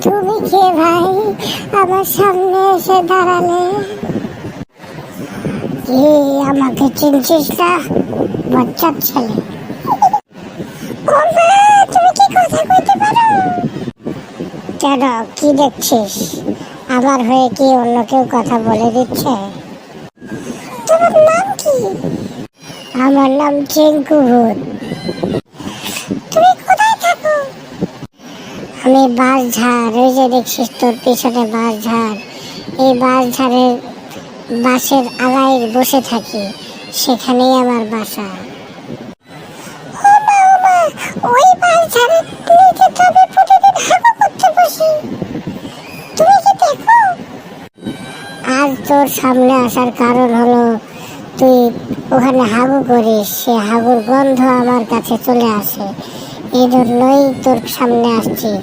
তুমি কে ভাই, আমার সামনে এসে দাঁড়ালে? কি আমাকে চিনছিস না, বাচ্চার ছেলে? ও মা, তুমি কি কথা কইতে পারো? কেন, কি দেখছিস? আমার হয়ে কি অন্য কেউ কথা বলে দিচ্ছে? তোমার নাম কি? আমার নাম চিঙ্কু ভূত। তুমি কোথায় থাকো? আমি বাঁশঝাড়, ওই যে দেখছিস তোর পিছনে বাঁশঝাড়, এই বাঁশঝাড়ের বাঁশের আগায় বসে থাকি, সেখানেই আমার বাসা। ও মা, ও মা, ওই বাঁশঝাড়ের নিচে তো আমি প্রতিদিন হাগু করতে বসি, তুমি কি দেখো? আজ তোর সামনে আসার কারণ হলো তুই ওখানে হাগু করিস, সে হাগুর গন্ধ আমার কাছে চলে আসে, এই জন্যই তোর সামনে আসছি।